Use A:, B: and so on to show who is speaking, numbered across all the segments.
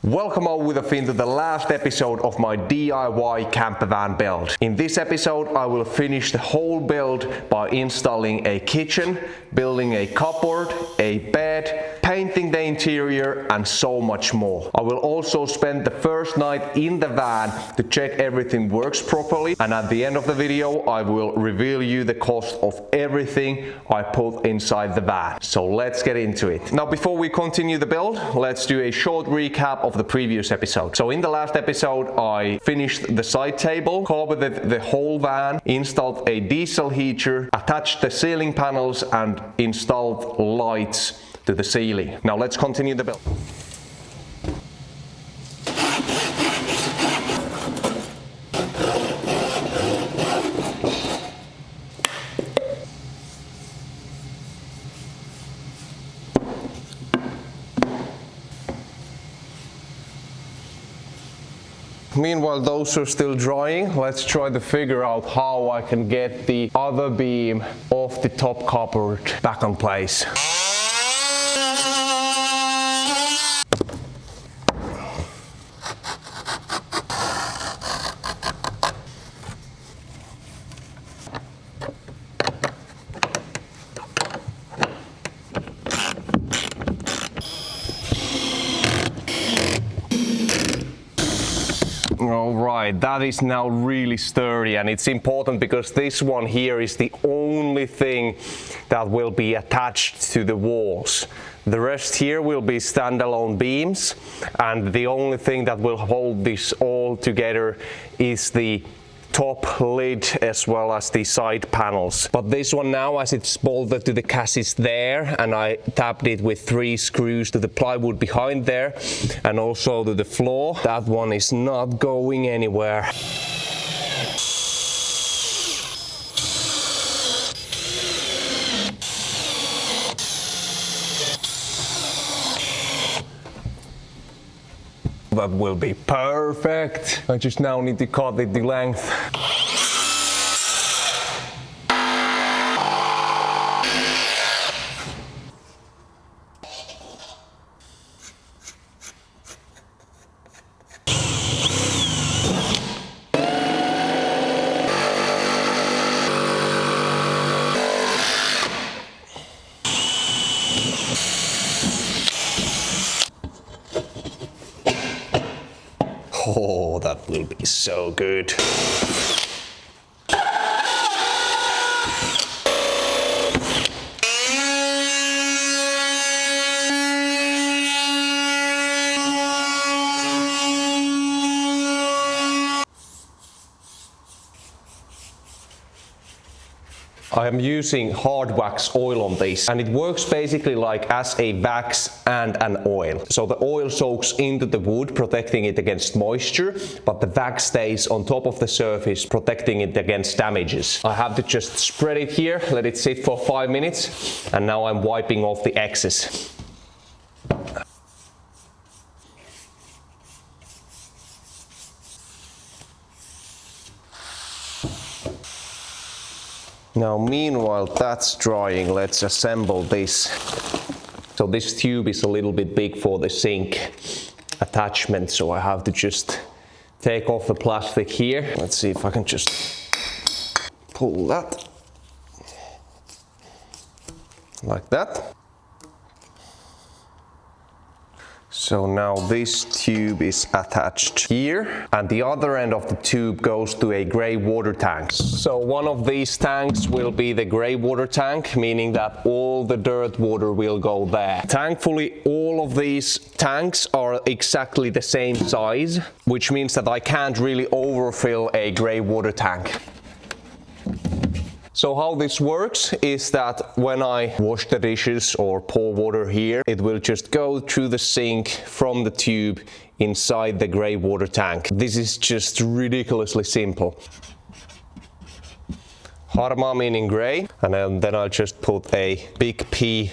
A: Welcome all with a fin to the last episode of my DIY campervan build. In this episode I will finish the whole build by installing a kitchen, building a cupboard, a bed, painting the interior and so much more. I will also spend the first night in the van to check everything works properly, and at the end of the video I will reveal you the cost of everything I put inside the van. So let's get into it. Now before we continue the build, let's do a short recap of the previous episode. So in the last episode I finished the side table, carpeted the whole van, installed a diesel heater, attached the ceiling panels and installed lights to the ceiling. Now let's continue the build. Meanwhile, those are still drying. Let's try to figure out how I can get the other beam off the top cupboard back on place. Alright, that is now really sturdy, and it's important because this one here is the only thing that will be attached to the walls. The rest here will be standalone beams, and the only thing that will hold this all together is the top lid as well as the side panels. But this one now, as it's bolted to the chassis there, and I tapped it with 3 screws to the plywood behind there and also to the floor, that one is not going anywhere. That will be perfect. I just now need to cut it the length. Oh, that will be so good. I am using hard wax oil on this, and it works basically like as a wax and an oil. So the oil soaks into the wood, protecting it against moisture, but the wax stays on top of the surface, protecting it against damages. I have to just spread it here, let it sit for 5 minutes, and now I'm wiping off the excess. Now meanwhile that's drying, let's assemble this. So this tube is a little bit big for the sink attachment, so I have to just take off the plastic here. Let's see if I can just pull that like that. So now this tube is attached here, and the other end of the tube goes to a grey water tank. So one of these tanks will be the grey water tank, meaning that all the dirt water will go there. Thankfully, all of these tanks are exactly the same size, which means that I can't really overfill a grey water tank. So how this works is that when I wash the dishes or pour water here, it will just go through the sink from the tube inside the grey water tank. This is just ridiculously simple. Harmaa meaning grey, and then I'll just put a big P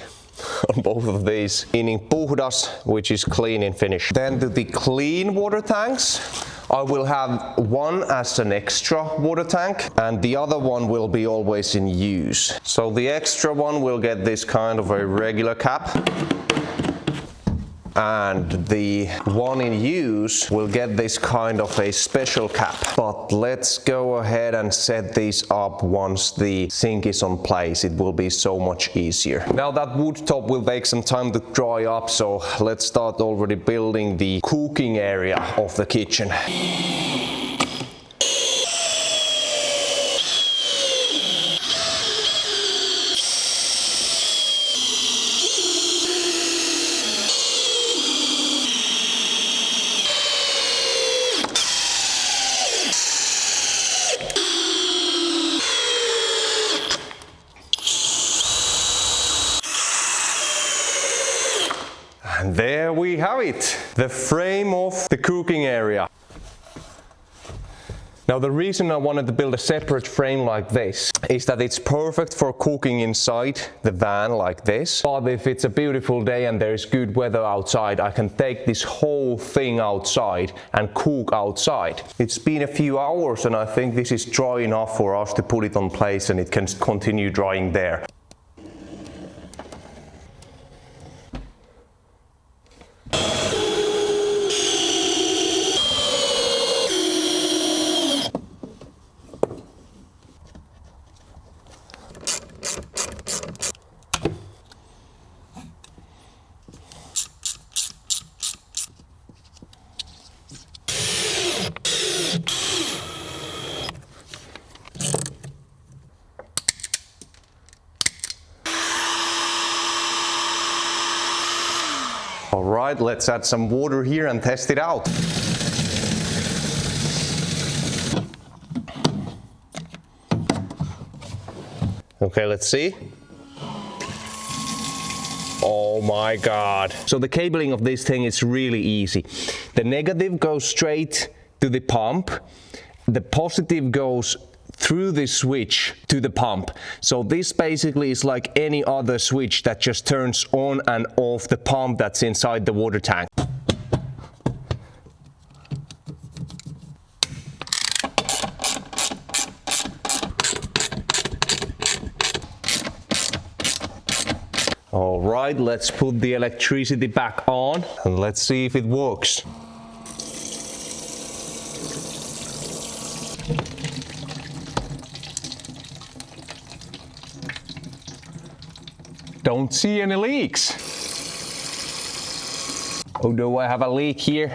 A: on both of these, meaning puhdas, which is clean in Finnish. Then to the clean water tanks, I will have one as an extra water tank and the other one will be always in use. So the extra one will get this kind of a regular cap, and the one in use will get this kind of a special cap. But let's go ahead and set these up once the sink is on place. It will be so much easier. Now that wood top will take some time to dry up, so let's start already building the cooking area of the kitchen. And there we have it, the frame of the cooking area. Now the reason I wanted to build a separate frame like this is that it's perfect for cooking inside the van like this. But if it's a beautiful day and there's good weather outside, I can take this whole thing outside and cook outside. It's been a few hours and I think this is dry enough for us to put it on place and it can continue drying there. Alright, let's add some water here and test it out. Okay, let's see. Oh my god. So the cabling of this thing is really easy. The negative goes straight to the pump. The positive goes through this switch to the pump. So this basically is like any other switch that just turns on and off the pump that's inside the water tank. All right, let's put the electricity back on and let's see if it works. Don't see any leaks. Oh, do I have a leak here?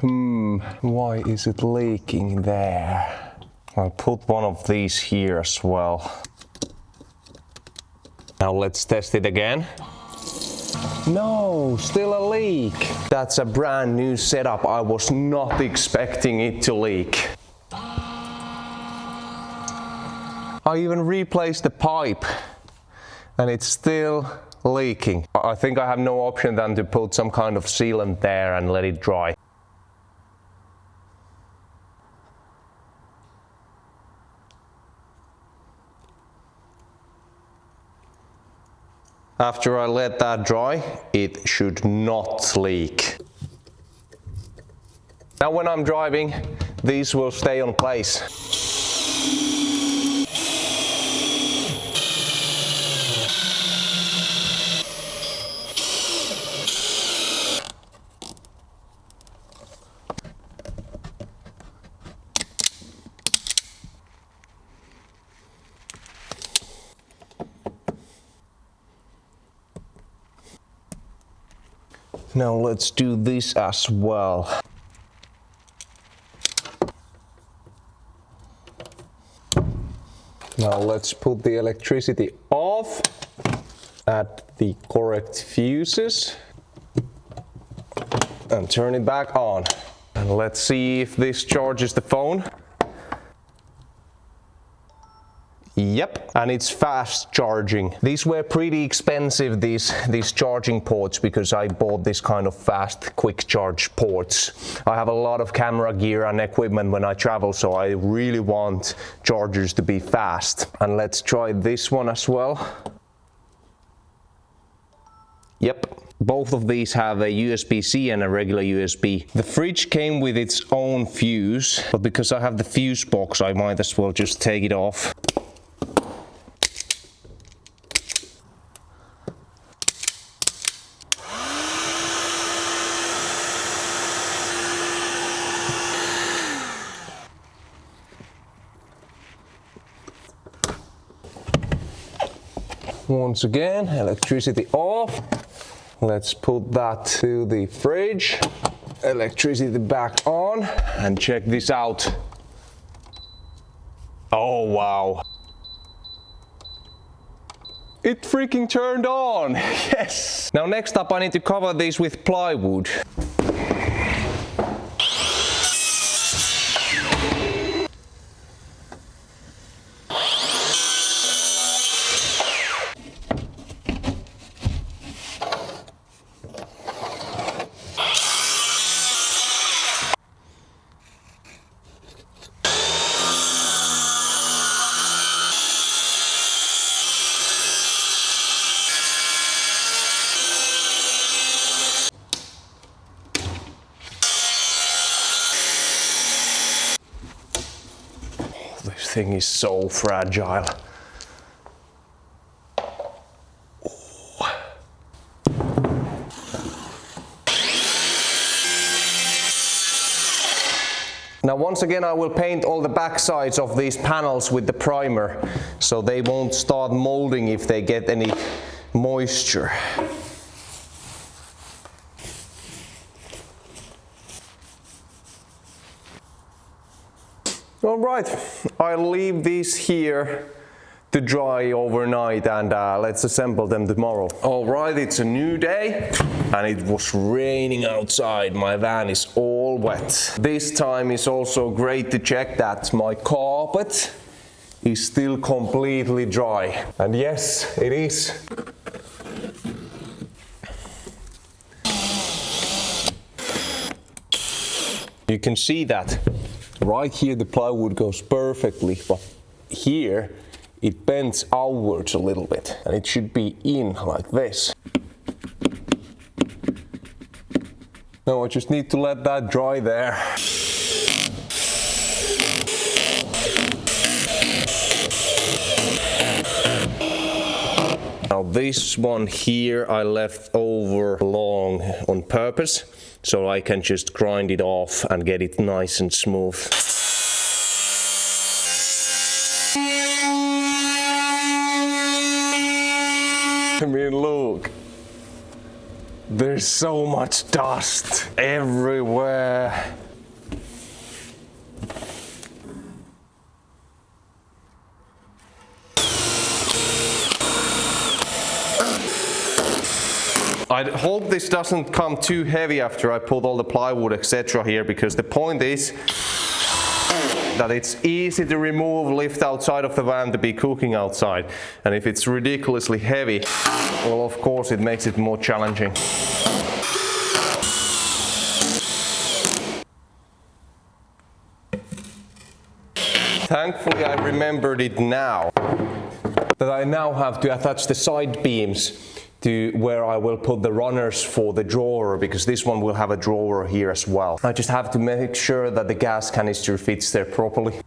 A: Why is it leaking there? I'll put one of these here as well. Now let's test it again. No, still a leak. That's a brand new setup. I was not expecting it to leak. I even replaced the pipe and it's still leaking. I think I have no option than to put some kind of sealant there and let it dry. After I let that dry, it should not leak. Now when I'm driving, these will stay on place. Now let's do this as well. Now let's put the electricity off, add the correct fuses and turn it back on. And let's see if this charges the phone. Yep, and it's fast charging. These were pretty expensive, these charging ports, because I bought this kind of fast, quick charge ports. I have a lot of camera gear and equipment when I travel, so I really want chargers to be fast. And let's try this one as well. Yep. Both of these have a USB-C and a regular USB. The fridge came with its own fuse, but because I have the fuse box, I might as well just take it off. Once again, electricity off. Let's put that to the fridge. Electricity back on and check this out. Oh wow. It freaking turned on! Yes! Now next up I need to cover these with plywood. This thing is so fragile. Now once again I will paint all the back sides of these panels with the primer so they won't start molding if they get any moisture. Alright, I'll leave these here to dry overnight and let's assemble them tomorrow. Alright, it's a new day and it was raining outside. My van is all wet. This time is also great to check that my carpet is still completely dry. And yes, it is. You can see that. Right here the plywood goes perfectly, but here it bends outwards a little bit and it should be in like this. Now I just need to let that dry there. Now this one here I left over long on purpose, so I can just grind it off and get it nice and smooth. I mean, look. There's so much dust everywhere. I hope this doesn't come too heavy after I put all the plywood etc. here, because the point is that it's easy to remove, lift outside of the van to be cooking outside. And if it's ridiculously heavy, well, of course it makes it more challenging. Thankfully I remembered it now, that I now have to attach the side beams to where I will put the runners for the drawer, because this one will have a drawer here as well. I just have to make sure that the gas canister fits there properly.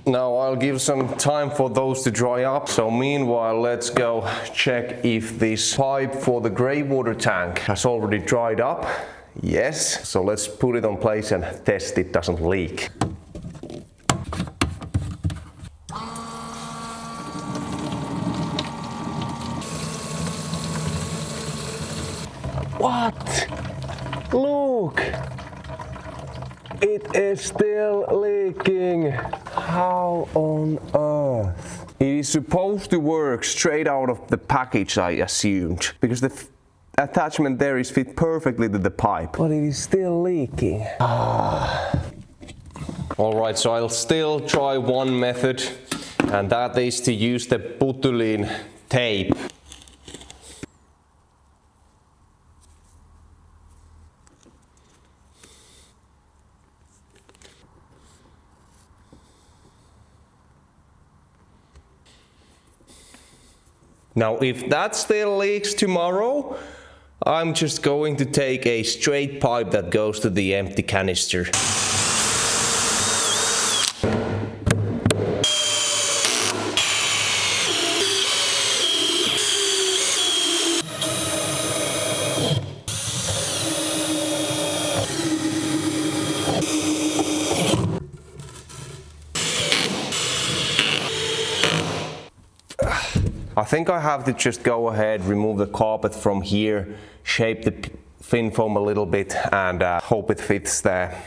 A: Now I'll give some time for those to dry up. So meanwhile, let's go check if this pipe for the grey water tank has already dried up. Yes, so let's put it on place and test it doesn't leak. What? Look! It is still leaking. How on earth? It is supposed to work straight out of the package, I assumed, because the attachment there is fit perfectly to the pipe. But it is still leaking. Alright, so I'll still try one method, and that is to use the butylene tape. Now, if that still leaks tomorrow, I'm just going to take a straight pipe that goes to the empty canister. I think I have to just go ahead, remove the carpet from here, shape the fin foam a little bit, and hope it fits there.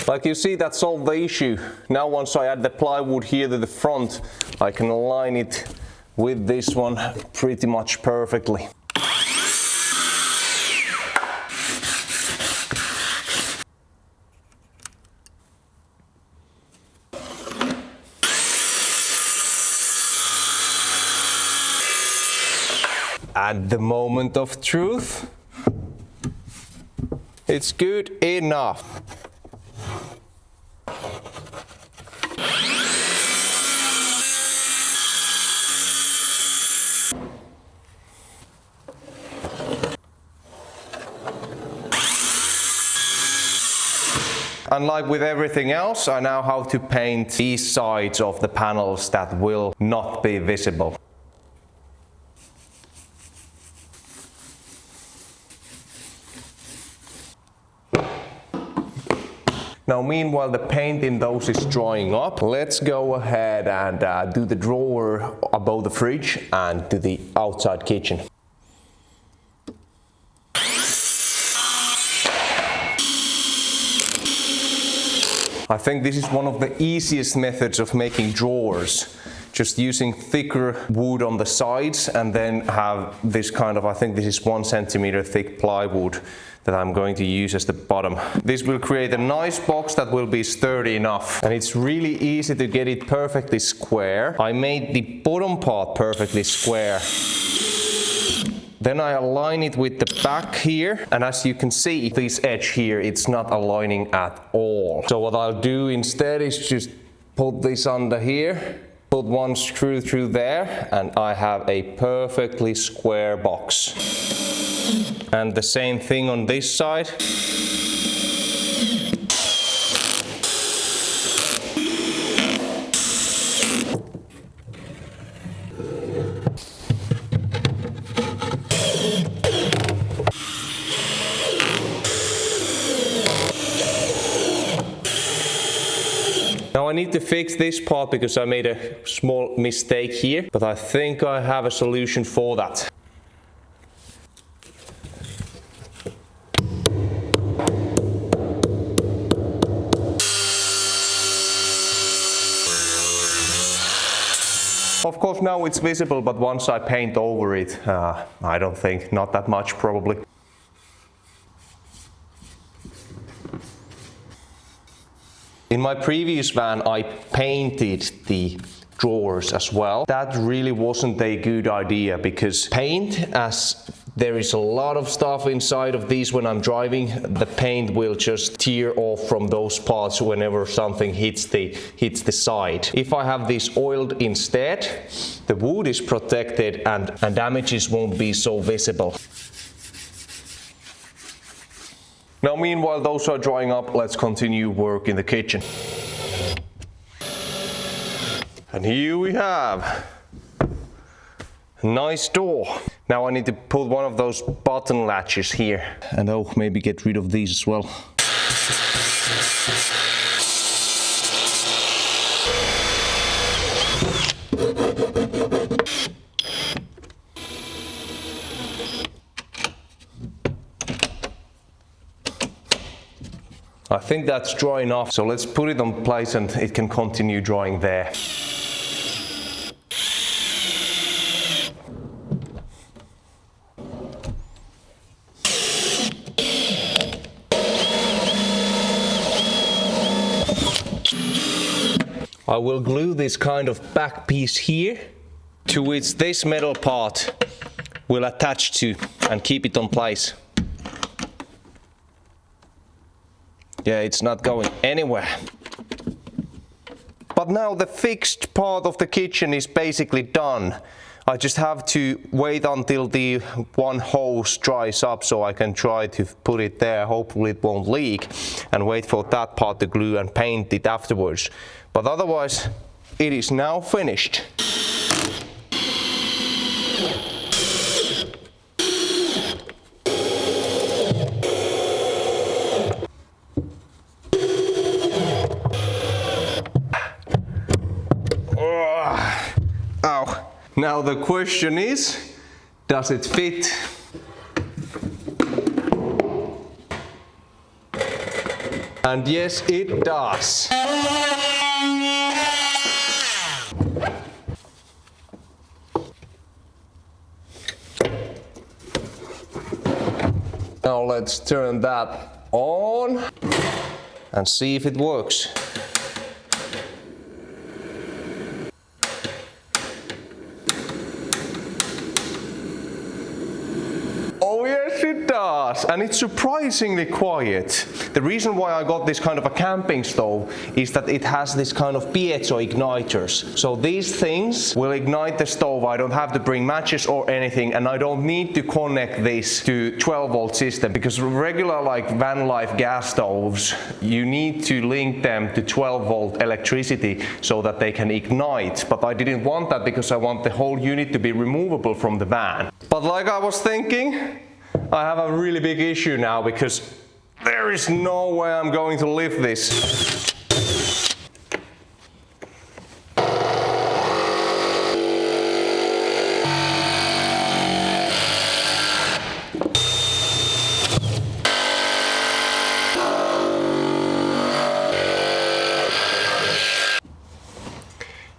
A: Like you see, that solved the issue. Now once I add the plywood here to the front, I can align it with this one pretty much perfectly. At the moment of truth, it's good enough. And like with everything else, I now have to paint these sides of the panels that will not be visible. Now meanwhile the paint in those is drying up, let's go ahead and do the drawer above the fridge and do the outside kitchen. I think this is one of the easiest methods of making drawers. Just using thicker wood on the sides and then have this kind of, I think this is 1 centimeter thick plywood that I'm going to use as the bottom. This will create a nice box that will be sturdy enough. And it's really easy to get it perfectly square. I made the bottom part perfectly square. Then I align it with the back here, and as you can see, this edge here, it's not aligning at all. So what I'll do instead is just put this under here, put one screw through there, and I have a perfectly square box. And the same thing on this side. Now I need to fix this part because I made a small mistake here, but I think I have a solution for that. Of course now it's visible, but once I paint over it, I don't think, not that much probably. In my previous van I painted the drawers as well. That really wasn't a good idea because paint, as there is a lot of stuff inside of these when I'm driving, the paint will just tear off from those parts whenever something hits the side. If I have this oiled instead, the wood is protected and damages won't be so visible. Now meanwhile those are drying up, let's continue work in the kitchen. And here we have a nice door. Now I need to put one of those button latches here. And oh, maybe get rid of these as well. I think that's dry enough, so let's put it on place and it can continue drying there. I will glue this kind of back piece here to which this metal part will attach to and keep it on place. Yeah, it's not going anywhere. But now the fixed part of the kitchen is basically done. I just have to wait until the one hose dries up so I can try to put it there, hopefully it won't leak, and wait for that part to glue and paint it afterwards. But otherwise, it is now finished. Now the question is, does it fit? And yes, it does. Now let's turn that on and see if it works. Oh yes, it does, and it's surprisingly quiet. The reason why I got this kind of a camping stove is that it has this kind of piezo igniters. So these things will ignite the stove. I don't have to bring matches or anything, and I don't need to connect this to 12-volt system, because regular like vanlife gas stoves, you need to link them to 12-volt electricity so that they can ignite. But I didn't want that because I want the whole unit to be removable from the van. But like I was thinking, I have a really big issue now, because there is no way I'm going to lift this.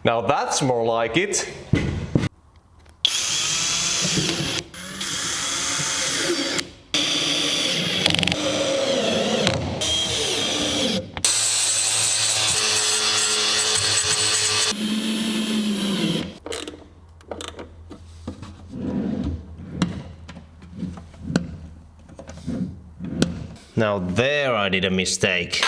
A: Now that's more like it.
B: Now there I did a mistake.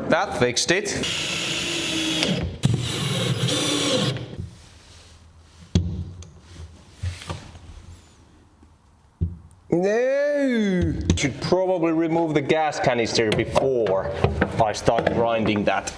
A: That fixed it. No! Should probably remove the gas canister before I start grinding that.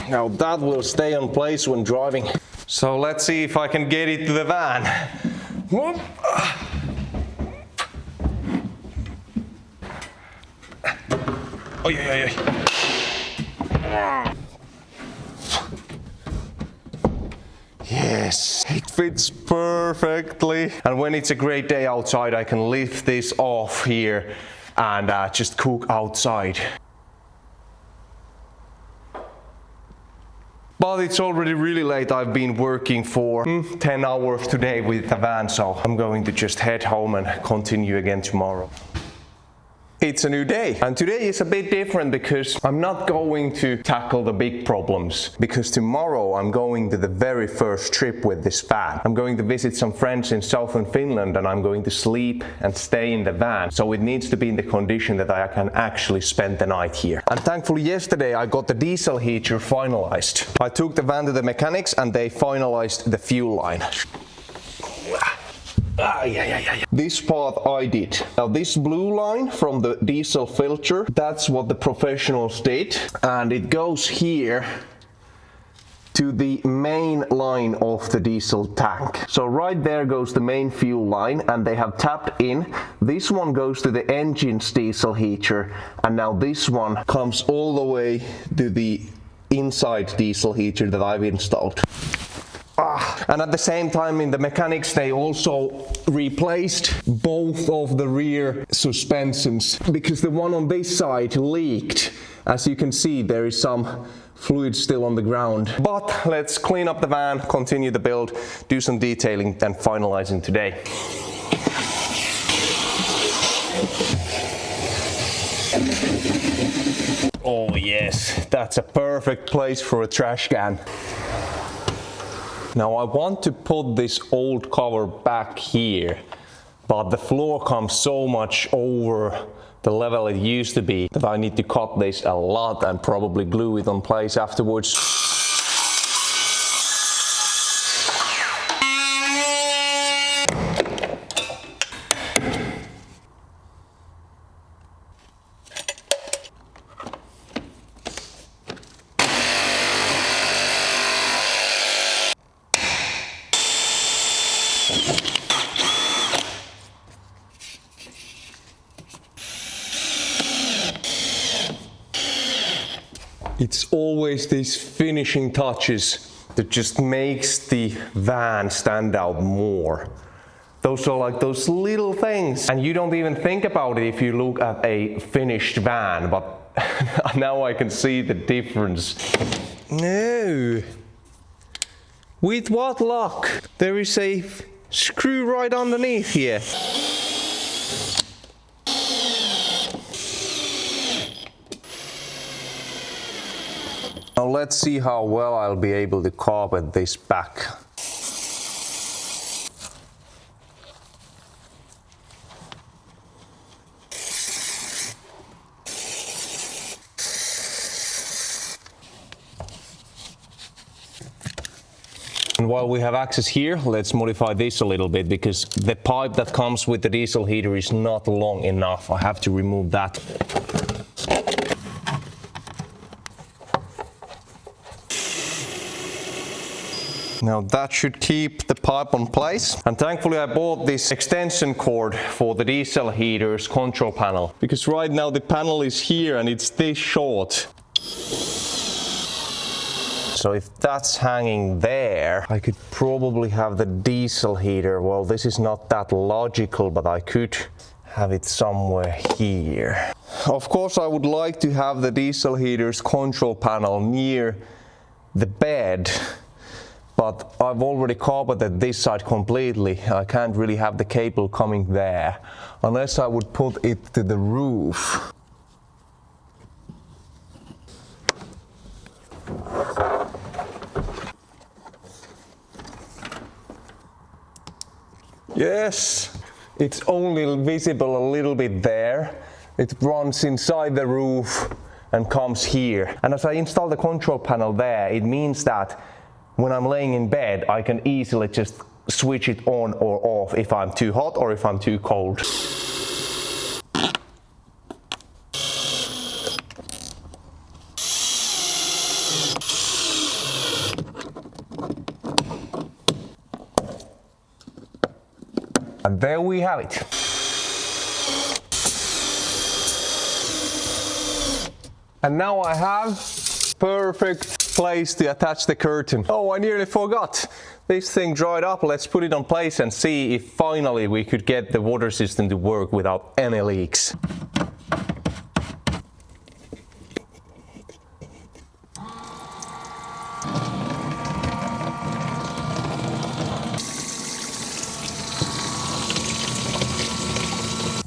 A: Now that will stay on place when driving. So let's see if I can get it to the van. Whoop. Oh yeah. Yes, it fits perfectly. And when it's a great day outside, I can lift this off here and just cook outside. But it's already really late. I've been working for 10 hours today with the van, so I'm going to just head home and continue again tomorrow. It's a new day, and today is a bit different because I'm not going to tackle the big problems, because tomorrow I'm going to the very first trip with this van. I'm going to visit some friends in southern Finland, and I'm going to sleep and stay in the van, so it needs to be in the condition that I can actually spend the night here. And thankfully yesterday I got the diesel heater finalized. I took the van to the mechanics and they finalized the fuel line. This part I did. Now this blue line from the diesel filter, that's what the professionals did, and it goes here to the main line of the diesel tank. So right there goes the main fuel line, and they have tapped in. This one goes to the engine's diesel heater, and now this one comes all the way to the inside diesel heater that I've installed. And at the same time in the mechanics they also replaced both of the rear suspensions, because the one on this side leaked. As you can see, there is some fluid still on the ground. But let's clean up the van, continue the build, do some detailing, then finalizing today. Oh yes, that's a perfect place for a trash can. Now I want to put this old cover back here, but the floor comes so much over the level it used to be that I need to cut this a lot and probably glue it on place afterwards. It's always these finishing touches that just makes the van stand out more. Those are like those little things, and you don't even think about it if you look at a finished van, but now I can see the difference. No. With what luck? There is a screw right underneath here. Now let's see how well I'll be able to carpet this back. And while we have access here, let's modify this a little bit, because the pipe that comes with the diesel heater is not long enough. I have to remove that. Now that should keep the pipe on place. And thankfully I bought this extension cord for the diesel heater's control panel, because right now the panel is here and it's this short. So if that's hanging there, I could probably have the diesel heater. Well, this is not that logical, but I could have it somewhere here. Of course, I would like to have the diesel heater's control panel near the bed, but I've already carpeted this side completely. I can't really have the cable coming there, unless I would put it to the roof. Yes, it's only visible a little bit there. It runs inside the roof and comes here. And as I install the control panel there, it means that when I'm laying in bed, I can easily just switch it on or off if I'm too hot or if I'm too cold. And there we have it. And now I have perfect place to attach the curtain. Oh, I nearly forgot. This thing dried up. Let's put it on place and see if finally we could get the water system to work without any leaks.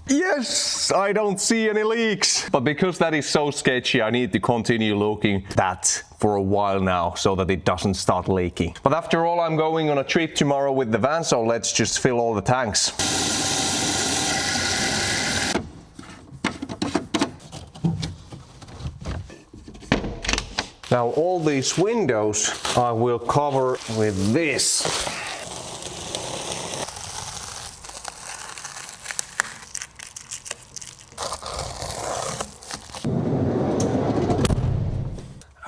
A: Yes, I don't see any leaks. But because that is so sketchy, I need to continue looking at that for a while now so that it doesn't start leaking. But after all, I'm going on a trip tomorrow with the van, so let's just fill all the tanks. Now all these windows I will cover with this.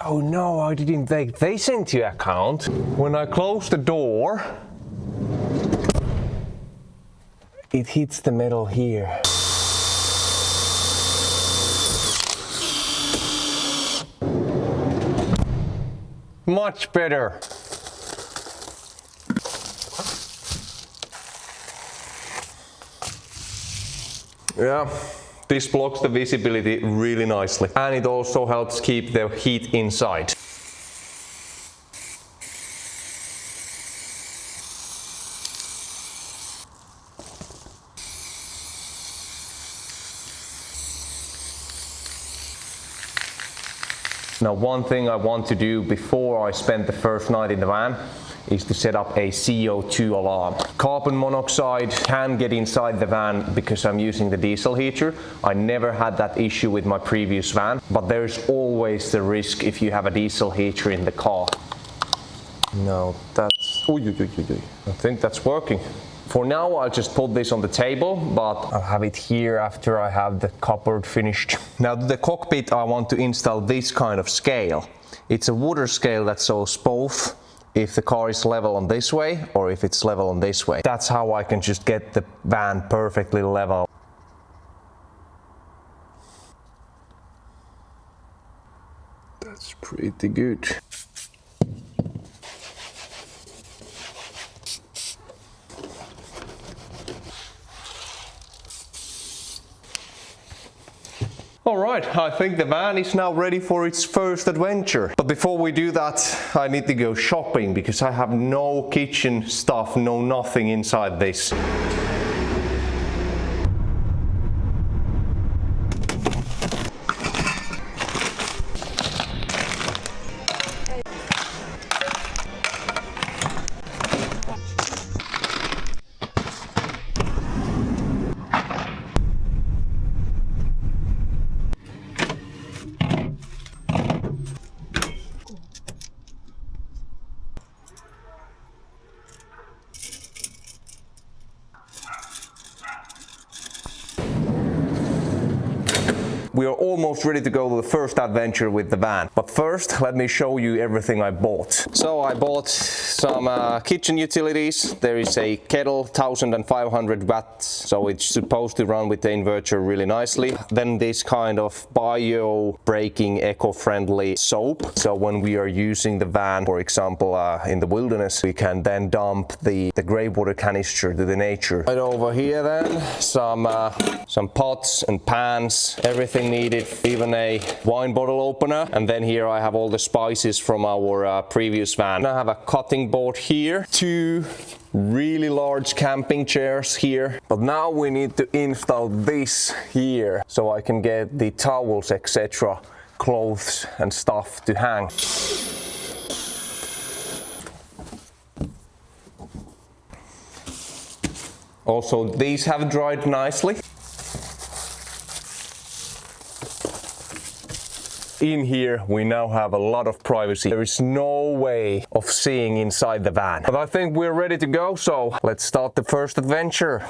A: Oh no, I didn't take this into account. When I close the door, it hits the metal here. Much better. Yeah. This blocks the visibility really nicely, and it also helps keep the heat inside. Now, one thing I want to do before I spend the first night in the van is to set up a CO2 alarm. Carbon monoxide can get inside the van because I'm using the diesel heater. I never had that issue with my previous van, but there's always the risk if you have a diesel heater in the car. No, that's... I think that's working. For now, I'll just put this on the table, but I'll have it here after I have the cupboard finished. Now, the cockpit, I want to install this kind of scale. It's a water scale that shows both if the car is level on this way or if it's level on this way. That's how I can just get the van perfectly level. That's Pretty good. Alright, I think the van is now ready for its first adventure. But before we do that, I need to go shopping because I have no kitchen stuff, no nothing inside this. We are almost ready to go to the first adventure with the van. But first, let me show you everything I bought. So I bought some kitchen utilities. There is a kettle, 1500 watts, so it's supposed to run with the inverter really nicely. Then this kind of bio-breaking, eco-friendly soap. So when we are using the van, for example, in the wilderness, we can then dump the grey water canister to the nature. Right over here then, some pots and pans, everything needed, even a wine bottle opener. And then here I have all the spices from our previous van. I have a cutting board here, 2 really large camping chairs here. But now we need to install this here so I can get the towels, etc., clothes and stuff to hang. Also, these have dried nicely. In here we now have a lot of privacy. There is no way of seeing inside the van. But I think we're ready to go, so let's start the first adventure.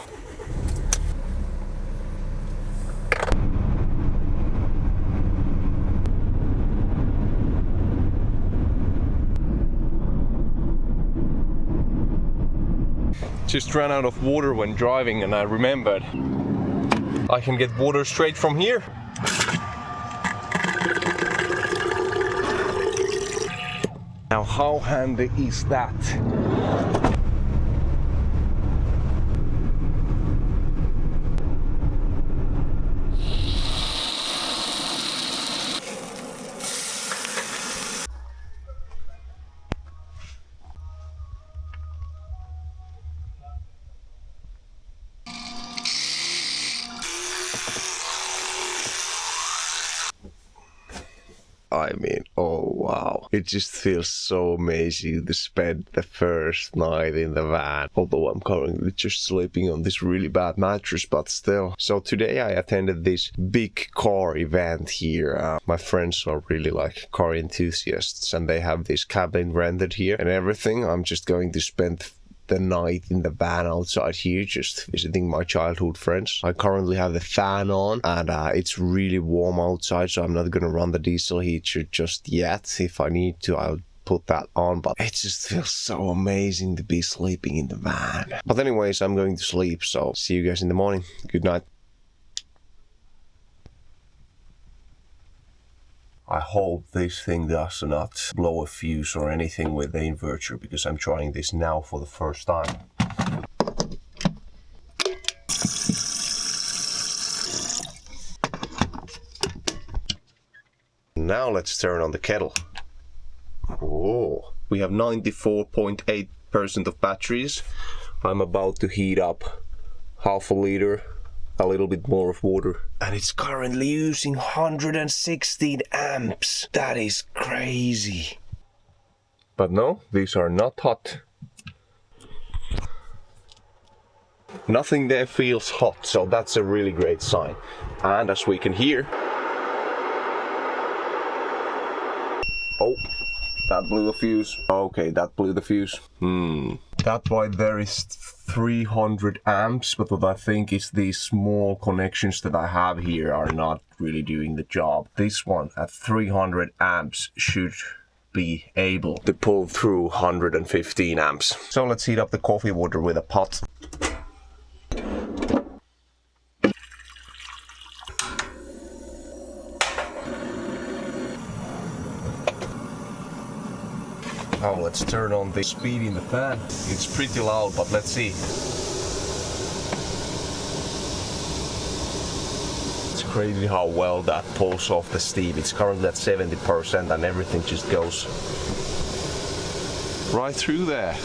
A: Just ran out of water when driving and I remembered I can get water straight from here. Now, how handy is that? I mean, oh wow, it just feels so amazing to spend the first night in the van, although I'm currently just sleeping on this really bad mattress, but still. So today I attended this big car event here. My friends are really like car enthusiasts and they have this cabin rented here and everything. I'm just going to spend the night in the van outside here, just visiting my childhood friends. I currently have the fan on and it's really warm outside, so I'm not gonna run the diesel heater just yet. If I need to, I'll put that on, but it just feels so amazing to be sleeping in the van. But anyways, I'm going to sleep, so see you guys in the morning. Good night. I hope this thing does not blow a fuse or anything with the inverter, because I'm trying this now for the first time. Now let's turn on the kettle. Oh, we have 94.8% of batteries. I'm about to heat up half a liter, a little bit more of water, and it's currently using 116 amps. That is crazy. But no, these are not hot. Nothing there feels hot, so that's a really great sign. And as we can hear, oh, that blew a fuse. Okay, that blew the fuse. That why there is 300 amps, but what I think is these small connections that I have here are not really doing the job. This one at 300 amps should be able to pull through 115 amps. So let's heat up the coffee water with a pot. let's turn on the speed in the fan. It's pretty loud, but let's see. It's crazy how well that pulls off the steam. It's currently at 70% and everything just goes right through there.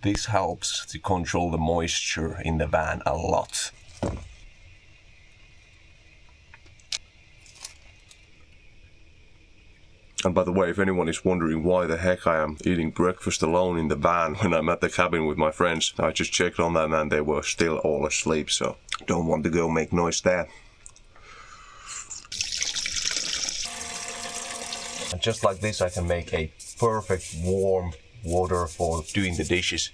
A: This helps to control the moisture in the van a lot. And by the way, if anyone is wondering why the heck I am eating breakfast alone in the van when I'm at the cabin with my friends, I just checked on them and they were still all asleep, so don't want to go make noise there. And just like this, I can make a perfect warm water for doing the dishes.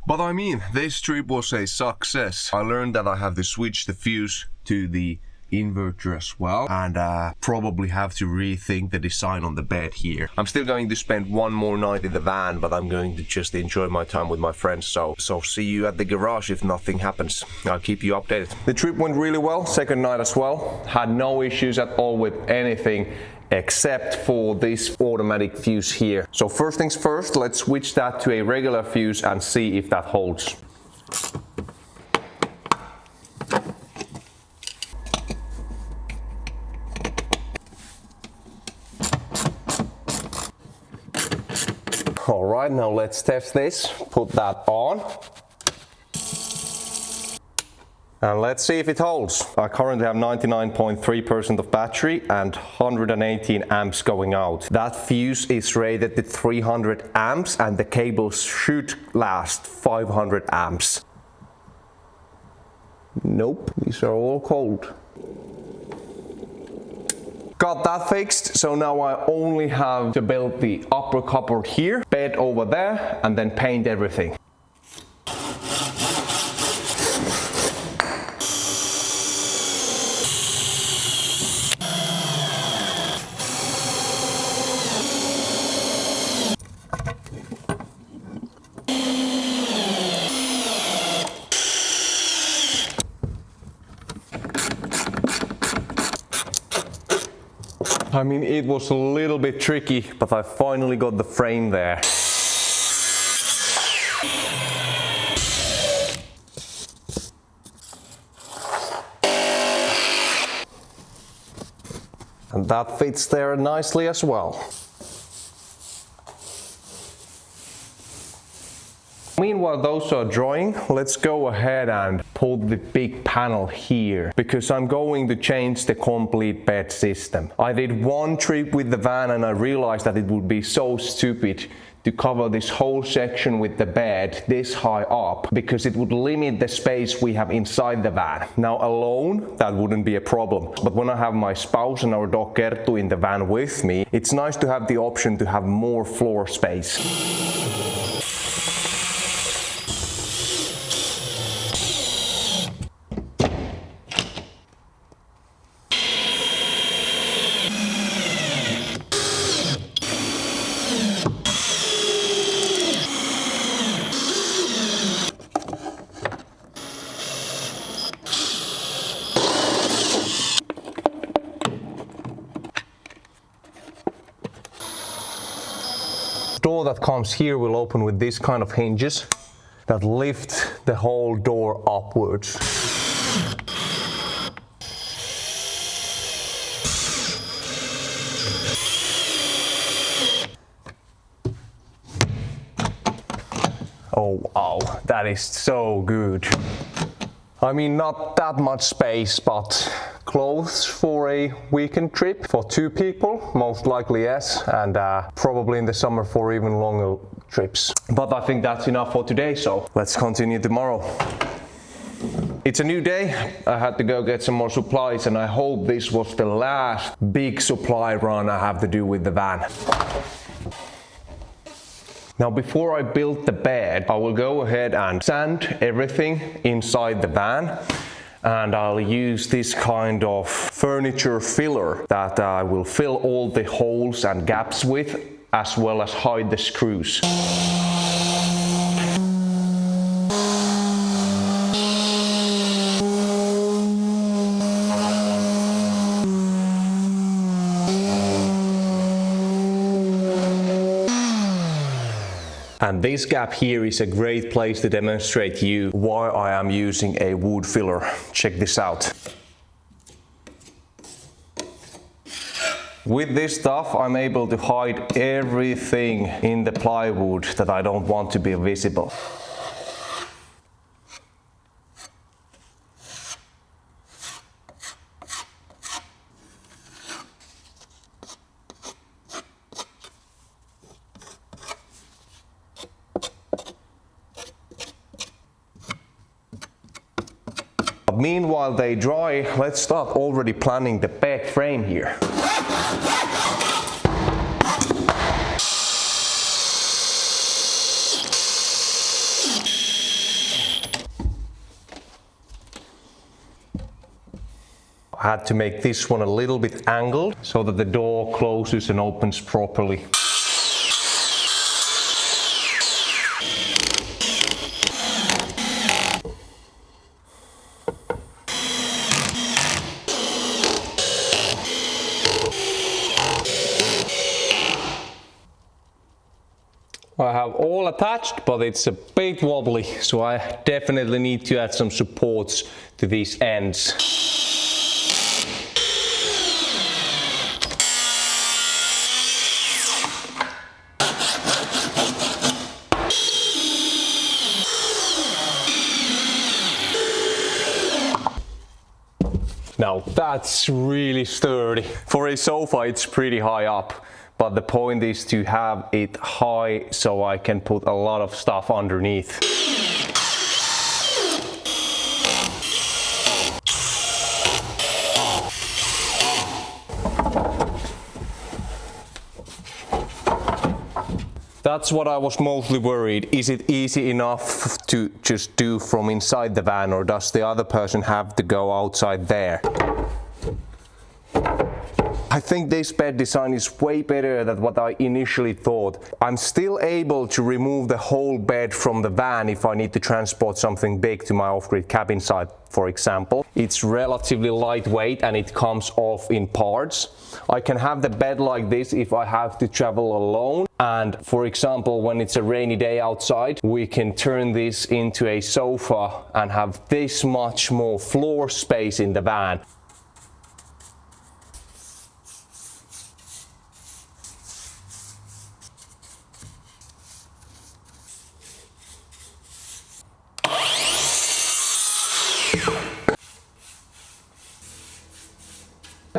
A: But I mean, this trip was a success. I learned that I have to switch the fuse to the inverter as well, and probably have to rethink the design on the bed here. I'm still going to spend one more night in the van, but I'm going to just enjoy my time with my friends, so see you at the garage if nothing happens. I'll keep you updated. The trip went really well, second night as well. Had no issues at all with anything except for this automatic fuse here. So first things first, let's switch that to a regular fuse and see if that holds. All right, now let's test this. Put that on. And let's see if it holds. I currently have 99.3% of battery and 118 amps going out. That fuse is rated at 300 amps and the cables should last 500 amps. Nope, these are all cold. Got that fixed, so now I only have to build the upper cupboard here, bed over there, and then paint everything. I mean, it was a little bit tricky, but I finally got the frame there. And that fits there nicely as well. Meanwhile, those are drying, let's go ahead and put the big panel here, because I'm going to change the complete bed system. I did one trip with the van and I realized that it would be so stupid to cover this whole section with the bed this high up, because it would limit the space we have inside the van. Now alone, that wouldn't be a problem, but when I have my spouse and our dog Kerttu in the van with me, it's nice to have the option to have more floor space. Door that comes here will open with this kind of hinges that lift the whole door upwards. Oh wow, that is so good. I mean, not that much space, but clothes for a weekend trip for 2 people, most likely yes, and probably in the summer for even longer trips. But I think that's enough for today, so let's continue tomorrow. It's a new day. I had to go get some more supplies, and I hope this was the last big supply run I have to do with the van. Now, before I build the bed, I will go ahead and sand everything inside the van, and I'll use this kind of furniture filler that I will fill all the holes and gaps with, as well as hide the screws. And this gap here is a great place to demonstrate you why I am using a wood filler. Check this out. With this stuff, I'm able to hide everything in the plywood that I don't want to be visible. Meanwhile they dry, let's start already planning the bed frame here. I had to make this one a little bit angled so that the door closes and opens properly. I have all attached, but it's a bit wobbly, so I definitely need to add some supports to these ends. Now that's really sturdy. For a sofa it's pretty high up. But the point is to have it high so I can put a lot of stuff underneath. That's what I was mostly worried. Is it easy enough to just do from inside the van, or does the other person have to go outside there? I think this bed design is way better than what I initially thought. I'm still able to remove the whole bed from the van if I need to transport something big to my off-grid cabin site, for example. It's relatively lightweight and it comes off in parts. I can have the bed like this if I have to travel alone. And for example, when it's a rainy day outside, we can turn this into a sofa and have this much more floor space in the van.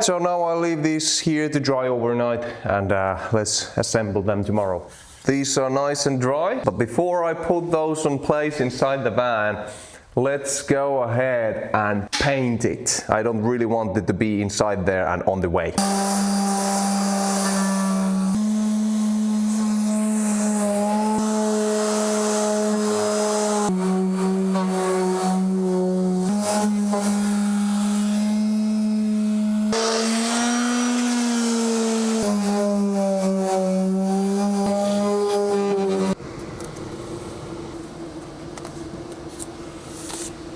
A: So now I'll leave these here to dry overnight and let's assemble them tomorrow. These are nice and dry, but before I put those in place inside the van, let's go ahead and paint it. I don't really want it to be inside there and on the way.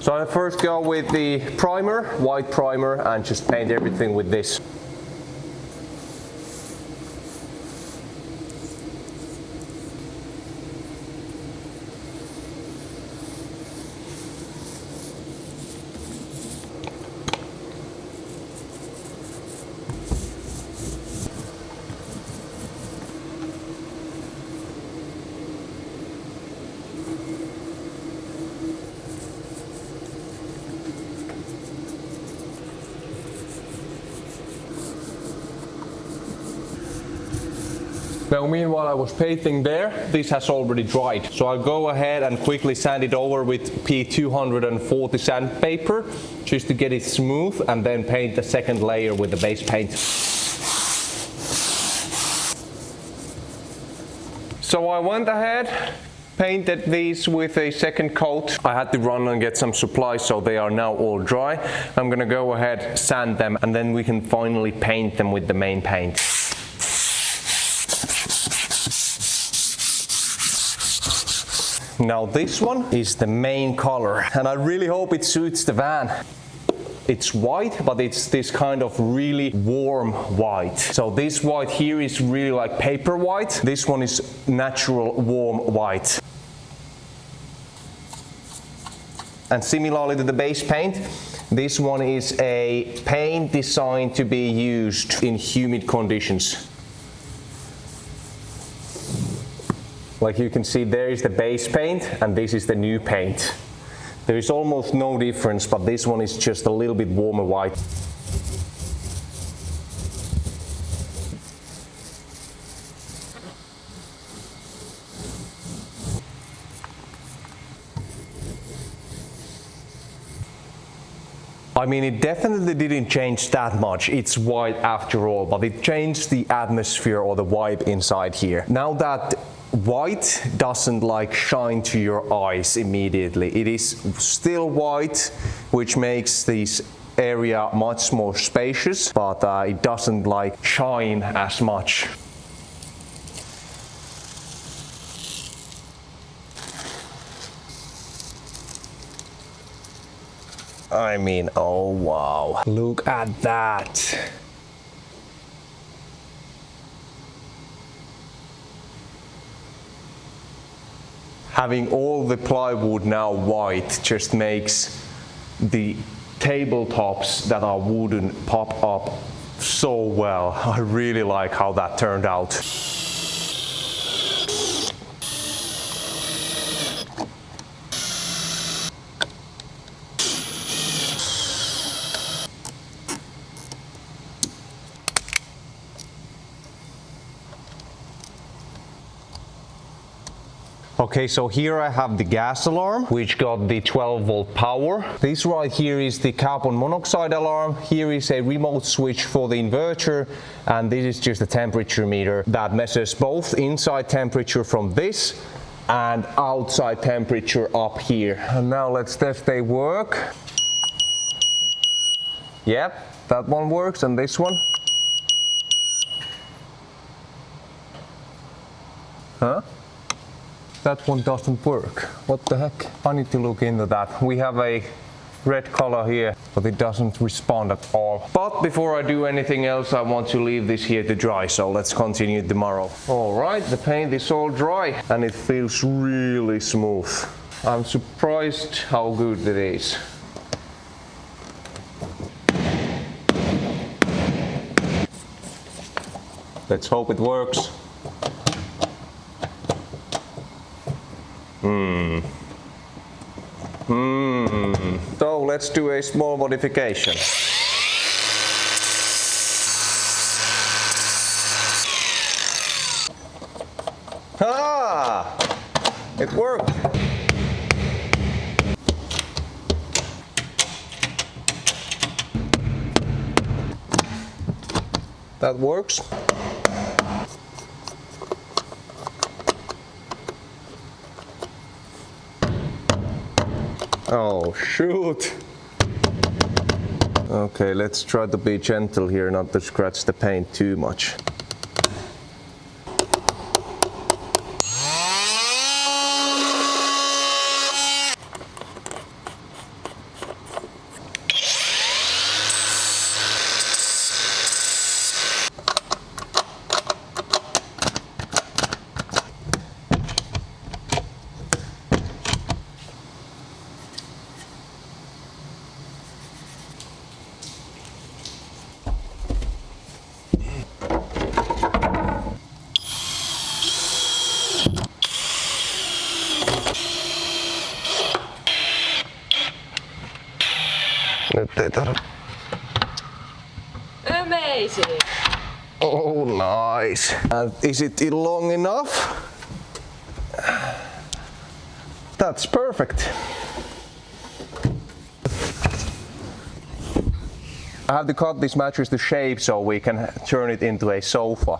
A: So I first go with the primer, white primer, and just paint everything with this. Now meanwhile I was painting there, this has already dried. So I'll go ahead and quickly sand it over with P240 sandpaper just to get it smooth, and then paint the second layer with the base paint. So I went ahead, painted these with a second coat. I had to run and get some supplies, so they are now all dry. I'm gonna go ahead, sand them, and then we can finally paint them with the main paint. Now this one is the main color, and I really hope it suits the van. It's white, but it's this kind of really warm white. So this white here is really like paper white. This one is natural warm white. And similarly to the base paint, this one is a paint designed to be used in humid conditions. Like you can see, there is the base paint and this is the new paint. There is almost no difference, but this one is just a little bit warmer white. I mean, it definitely didn't change that much. It's white after all, but it changed the atmosphere or the vibe inside here. Now that white doesn't like shine to your eyes immediately. It is still white, which makes this area much more spacious, but it doesn't like shine as much. I mean, oh wow, look at that. Having all the plywood now white just makes the tabletops that are wooden pop up so well. I really like how that turned out. Okay, so here I have the gas alarm, which got the 12-volt power. This right here is the carbon monoxide alarm. Here is a remote switch for the inverter, and this is just a temperature meter that measures both inside temperature from this and outside temperature up here. And now let's test they work. Yep, that one works, and this one. Huh? That one doesn't work. What the heck? I need to look into that. We have a red color here, but it doesn't respond at all. But before I do anything else, I want to leave this here to dry, so let's continue tomorrow. All right, the paint is all dry and it feels really smooth. I'm surprised how good it is. Let's hope it works. So let's do a small modification. Ah! It worked! That works. Oh, shoot! Okay, let's try to be gentle here, not to scratch the paint too much. Nyt ei tarvitse.
C: Amazing!
A: Oh, nice. And is it long enough? That's perfect. I have to cut this mattress to shape so we can turn it into a sofa.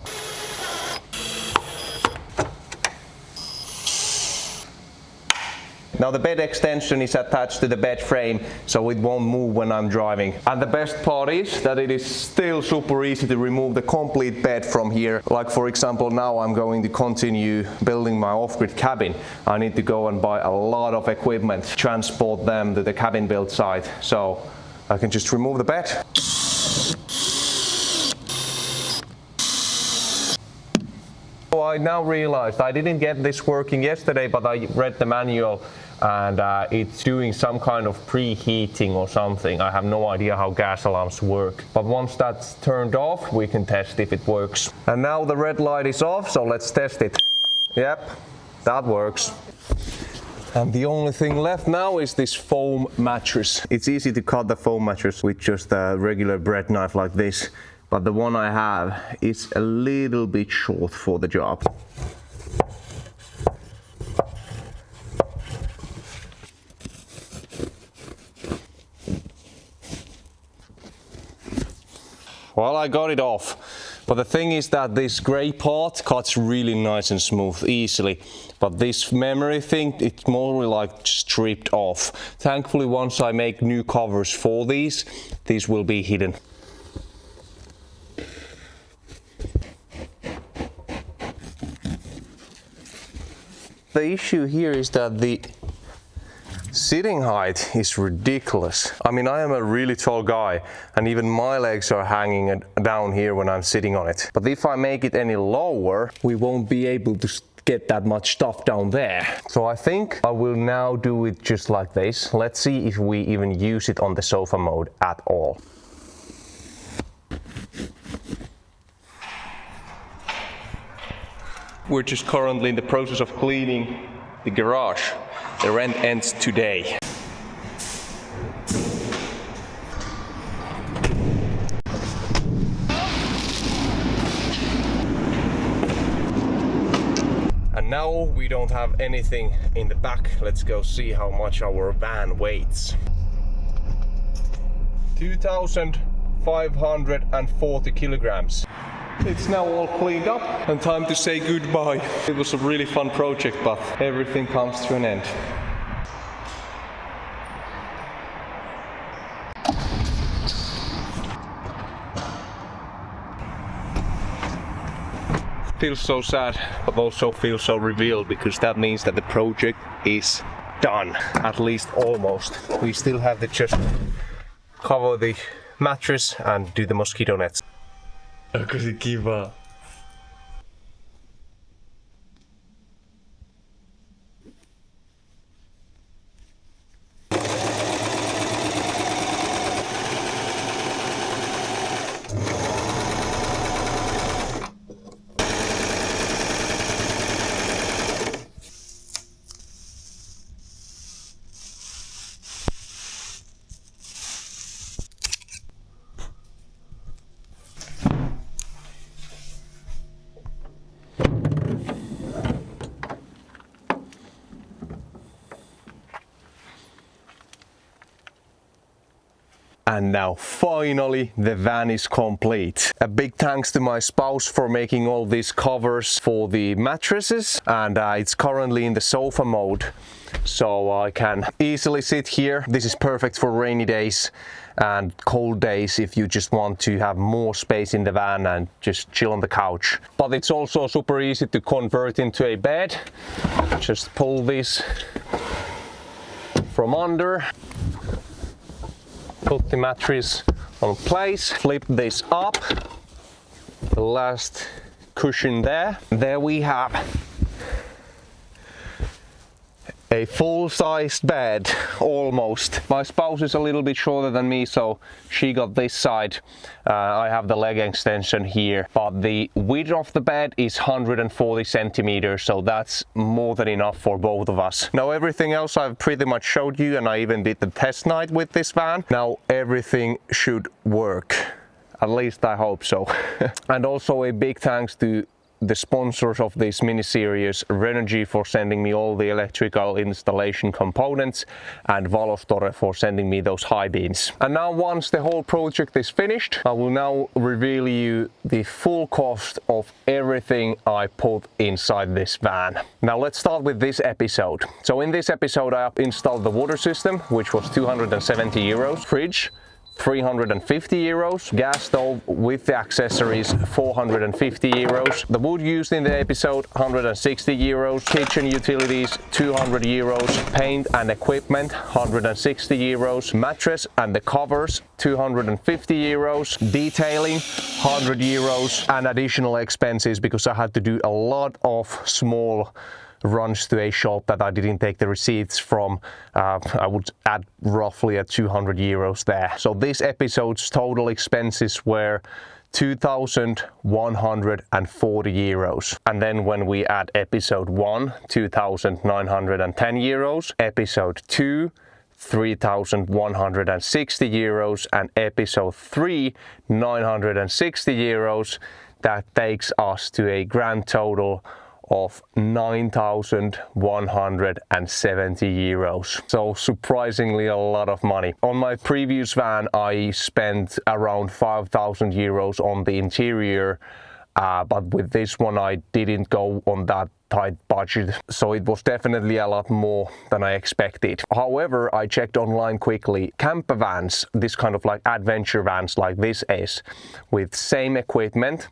A: Now the bed extension is attached to the bed frame, so it won't move when I'm driving. And the best part is that it is still super easy to remove the complete bed from here. Like for example, now I'm going to continue building my off-grid cabin. I need to go and buy a lot of equipment, transport them to the cabin build site. So I can just remove the bed. So I now realized I didn't get this working yesterday, but I read the manual and it's doing some kind of preheating or something. I have no idea how gas alarms work. But once that's turned off, we can test if it works. And now the red light is off, so let's test it. Yep, that works. And the only thing left now is this foam mattress. It's easy to cut the foam mattress with just a regular bread knife like this, but the one I have is a little bit short for the job. Well, I got it off, but the thing is that this grey part cuts really nice and smooth easily, but this memory thing, it's more like stripped off. Thankfully, once I make new covers for these will be hidden. The issue here is that the sitting height is ridiculous. I mean, I am a really tall guy and even my legs are hanging down here when I'm sitting on it. But if I make it any lower, we won't be able to get that much stuff down there. So I think I will now do it just like this. Let's see if we even use it on the sofa mode at all. We're just currently in the process of cleaning the garage. The rent ends today. And now we don't have anything in the back. Let's go see how much our van weighs. 2,540 kilograms. It's now all cleaned up and time to say goodbye. It was a really fun project, but everything comes to an end. Feels so sad, but also feels so revealed, because that means that the project is done, at least almost. We still have to just cover the mattress and do the mosquito nets. Onko se kiva? And now finally the van is complete. A big thanks to my spouse for making all these covers for the mattresses, and it's currently in the sofa mode, so I can easily sit here. This is perfect for rainy days and cold days if you just want to have more space in the van and just chill on the couch. But it's also super easy to convert into a bed. Just pull this from under, put the mattress on place, flip this up, the last cushion there. There we have a full-sized bed, almost. My spouse is a little bit shorter than me, so she got this side. I have the leg extension here, but the width of the bed is 140 centimeters, so that's more than enough for both of us. Now everything else I've pretty much showed you, and I even did the test night with this van. Now everything should work. At least I hope so. And also a big thanks to the sponsors of this mini-series, Renergy, for sending me all the electrical installation components, and Valostore for sending me those high beams. And now once the whole project is finished, I will now reveal you the full cost of everything I put inside this van. Now let's start with this episode. So in this episode I installed the water system, which was 270 euros, fridge, 350 euros. Gas stove with the accessories, 450 euros. The wood used in the episode, 160 euros. Kitchen utilities, 200 euros. Paint and equipment, 160 euros. Mattress and the covers, 250 euros. Detailing, 100 euros. And additional expenses because I had to do a lot of small runs to a shop that I didn't take the receipts from. I would add roughly at 200 euros there. So this episode's total expenses were 2,140 euros. And then when we add episode 1, 2,910 euros, episode 2, 3,160 euros, and episode 3, 960 euros, that takes us to a grand total of 9,170 euros. So surprisingly a lot of money. On my previous van I spent around 5,000 euros on the interior, but with this one I didn't go on that tight budget, so it was definitely a lot more than I expected. However, I checked online quickly. Camper vans, this kind of like adventure vans like this is, with same equipment,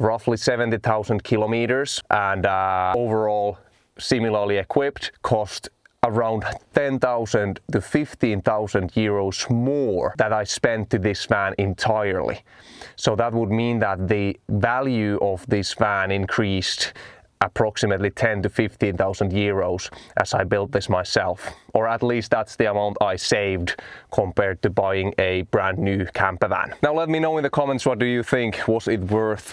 A: roughly 70,000 kilometers, and overall similarly equipped, cost around 10,000 to 15,000 euros more that I spent to this van entirely. So that would mean that the value of this van increased approximately 10 to 15,000 euros as I built this myself. Or at least that's the amount I saved compared to buying a brand new camper van. Now let me know in the comments, what do you think? Was it worth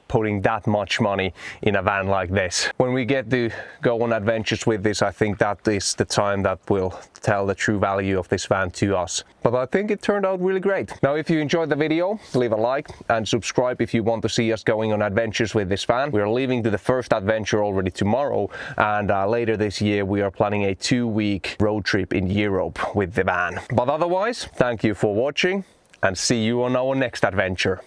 A: putting that much money in a van like this? When we get to go on adventures with this, I think that is the time that will tell the true value of this van to us. But I think it turned out really great. Now if you enjoyed the video, leave a like and subscribe if you want to see us going on adventures with this van. We are leaving to the first adventure already tomorrow, and later this year we are planning a 2-week road trip in Europe with the van. But otherwise, thank you for watching and see you on our next adventure.